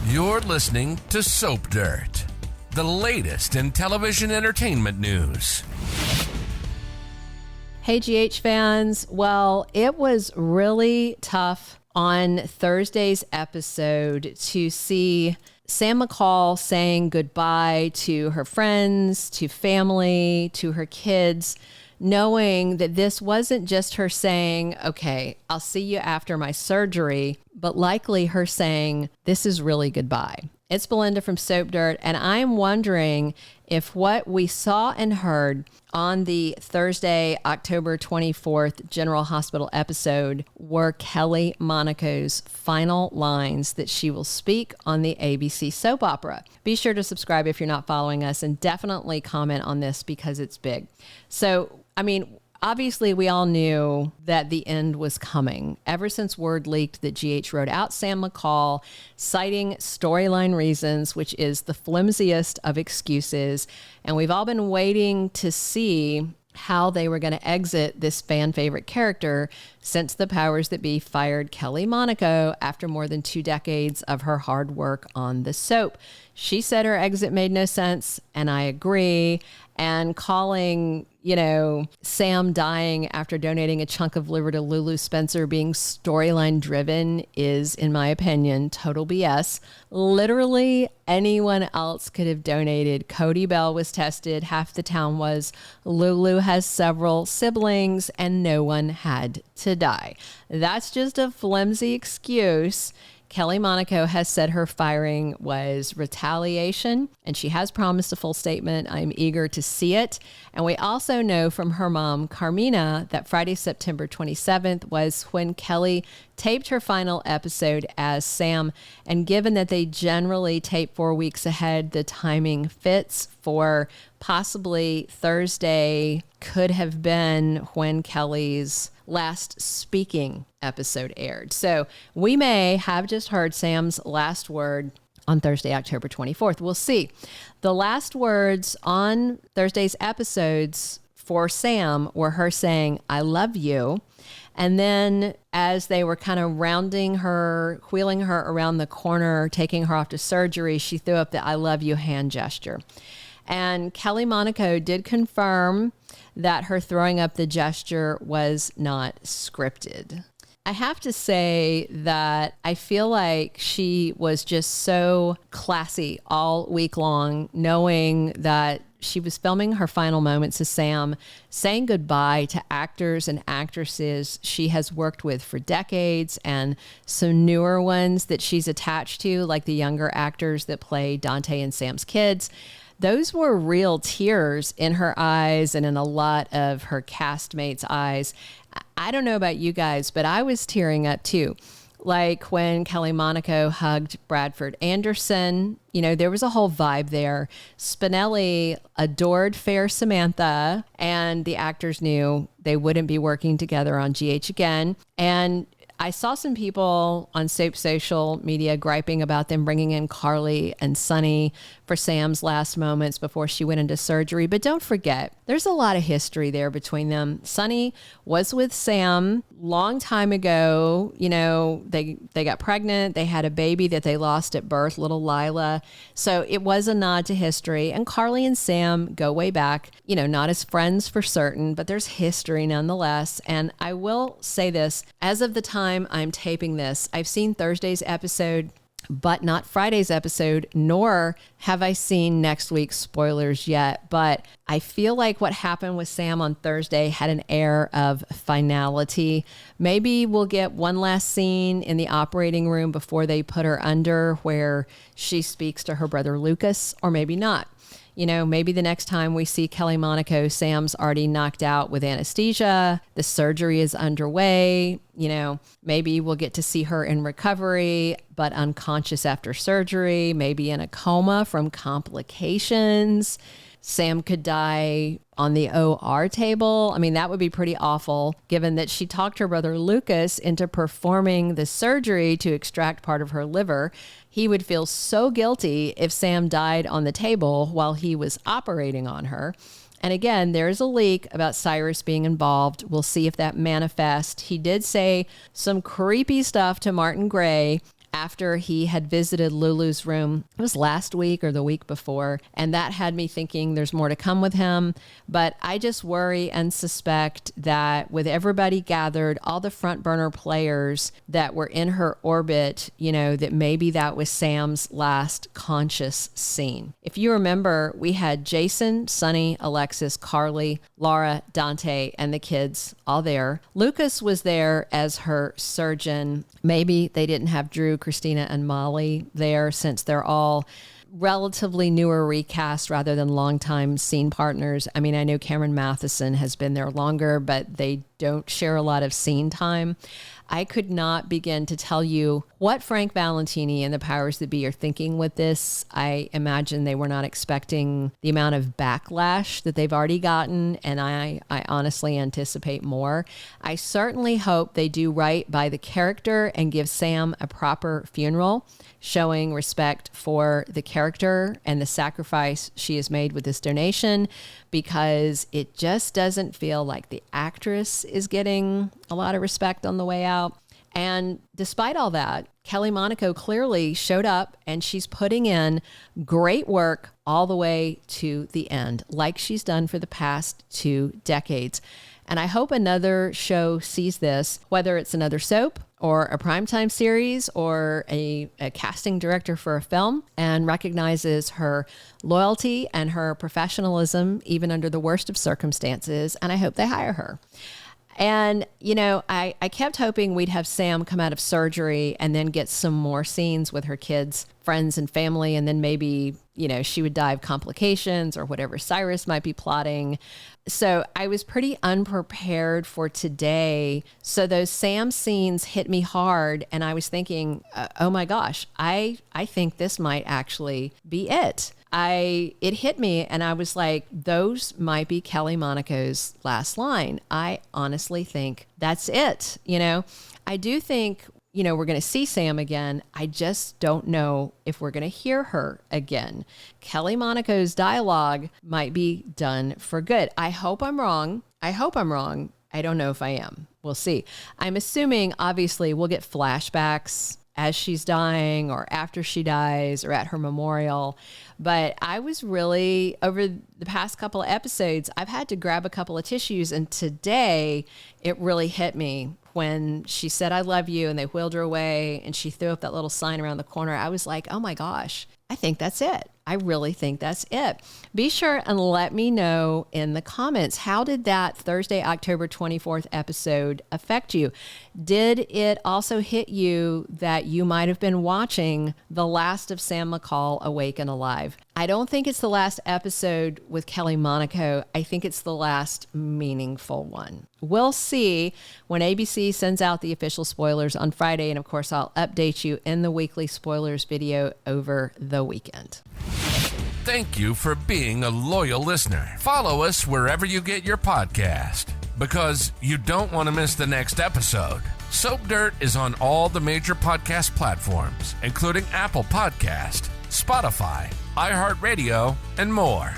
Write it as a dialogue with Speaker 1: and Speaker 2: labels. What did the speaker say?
Speaker 1: You're listening to Soap Dirt, the latest in television entertainment news.
Speaker 2: Hey, GH fans. Well, it was really tough on Thursday's episode to see Sam McCall saying goodbye to her friends, to family, to her kids, knowing that this wasn't just her saying, okay, I'll see you after my surgery, but likely her saying, this is really goodbye. It's Belinda from Soap Dirt, and I'm wondering if what we saw and heard on the Thursday, October 24th General Hospital episode were Kelly Monaco's final lines that she will speak on the ABC soap opera. Be sure to subscribe if you're not following us, and definitely comment on this because it's big. So, obviously, we all knew that the end was coming ever since word leaked that GH wrote out Sam McCall, citing storyline reasons, which is the flimsiest of excuses. And we've all been waiting to see how they were going to exit this fan favorite character since the powers that be fired Kelly Monaco after more than 2 decades of her hard work on the soap. She said her exit made no sense, and I agree. And calling, Sam dying after donating a chunk of liver to Lulu Spencer being storyline driven is, in my opinion, total BS. Literally anyone else could have donated. Cody Bell was tested, half the town was. Lulu has several siblings, and no one had to die. That's just a flimsy excuse. Kelly Monaco has said her firing was retaliation, and she has promised a full statement. I'm eager to see it. And we also know from her mom, Carmina, that Friday, September 27th was when Kelly taped her final episode as Sam. And given that they generally tape 4 weeks ahead, the timing fits for possibly Thursday could have been when Kelly's last speaking episode aired. So we may have just heard Sam's last word on Thursday, October 24th. We'll see. The last words on Thursday's episodes for Sam were her saying, I love you. And then as they were kind of rounding her, wheeling her around the corner, taking her off to surgery, she threw up the I love you hand gesture. And Kelly Monaco did confirm that her throwing up the gesture was not scripted. I have to say that I feel like she was just so classy all week long, knowing that she was filming her final moments as Sam, saying goodbye to actors and actresses she has worked with for decades, and some newer ones that she's attached to, like the younger actors that play Dante and Sam's kids. Those were real tears in her eyes and in a lot of her castmates' eyes. I don't know about you guys, but I was tearing up too. Like when Kelly Monaco hugged Bradford Anderson, there was a whole vibe there. Spinelli adored fair Samantha, and the actors knew they wouldn't be working together on GH again. And I saw some people on Soap social media griping about them bringing in Carly and Sonny for Sam's last moments before she went into surgery. But don't forget, there's a lot of history there between them. Sonny was with Sam long time ago. They got pregnant. They had a baby that they lost at birth, little Lila. So it was a nod to history. And Carly and Sam go way back, not as friends for certain, but there's history nonetheless. And I will say this, as of the time I'm taping this, I've seen Thursday's episode, but not Friday's episode, nor have I seen next week's spoilers yet. But I feel like what happened with Sam on Thursday had an air of finality. Maybe we'll get one last scene in the operating room before they put her under where she speaks to her brother Lucas, or maybe not. Maybe the next time we see Kelly Monaco, Sam's already knocked out with anesthesia. The surgery is underway. Maybe we'll get to see her in recovery, but unconscious after surgery, maybe in a coma from complications. Sam could die on the OR table. That would be pretty awful, given that she talked her brother Lucas into performing the surgery to extract part of her liver. He would feel so guilty if Sam died on the table while he was operating on her. And again, there's a leak about Cyrus being involved. We'll see if that manifests. He did say some creepy stuff to Martin Gray after he had visited Lulu's room. It was last week or the week before, and that had me thinking there's more to come with him. But I just worry and suspect that with everybody gathered, all the front burner players that were in her orbit, that maybe that was Sam's last conscious scene. If you remember, we had Jason, Sonny, Alexis, Carly, Laura, Dante, and the kids all there. Lucas was there as her surgeon. Maybe they didn't have Drew, Christina, and Molly there since they're all relatively newer recast rather than longtime scene partners. I mean, I know Cameron Matheson has been there longer, but they don't share a lot of scene time. I could not begin to tell you what Frank Valentini and the powers that be are thinking with this. I imagine they were not expecting the amount of backlash that they've already gotten, and I honestly anticipate more. I certainly hope they do right by the character and give Sam a proper funeral, showing respect for the character and the sacrifice she has made with this donation, because it just doesn't feel like the actress is getting a lot of respect on the way out. And despite all that, Kelly Monaco clearly showed up, and she's putting in great work all the way to the end, like she's done for the past 2 decades. And I hope another show sees this, whether it's another soap or a primetime series or a casting director for a film, and recognizes her loyalty and her professionalism, even under the worst of circumstances. And I hope they hire her. And, I kept hoping we'd have Sam come out of surgery and then get some more scenes with her kids, friends, and family. And then maybe, she would die of complications or whatever Cyrus might be plotting. So I was pretty unprepared for today. So those Sam scenes hit me hard. And I was thinking, oh my gosh, I think this might actually be it. It hit me, and I was like, those might be Kelly Monaco's last line. I honestly think that's it. I do think, we're going to see Sam again. I just don't know if we're going to hear her again. Kelly Monaco's dialogue might be done for good. I hope I'm wrong. I don't know if I am. We'll see. I'm assuming, obviously, we'll get flashbacks as she's dying or after she dies or at her memorial. But I was really, over the past couple of episodes, I've had to grab a couple of tissues. And today it really hit me when she said, "I love you," and they wheeled her away and she threw up that little sign around the corner. I was like, oh my gosh, I think that's it. I really think that's it. Be sure and let me know in the comments, how did that Thursday, October 24th episode affect you? Did it also hit you that you might have been watching the last of Sam McCall awake and alive? I don't think it's the last episode with Kelly Monaco. I think it's the last meaningful one. We'll see when ABC sends out the official spoilers on Friday. And of course, I'll update you in the weekly spoilers video over the weekend.
Speaker 1: Thank you for being a loyal listener. Follow us wherever you get your podcast, because you don't want to miss the next episode. Soap Dirt is on all the major podcast platforms, including Apple Podcast, Spotify, iHeartRadio, and more.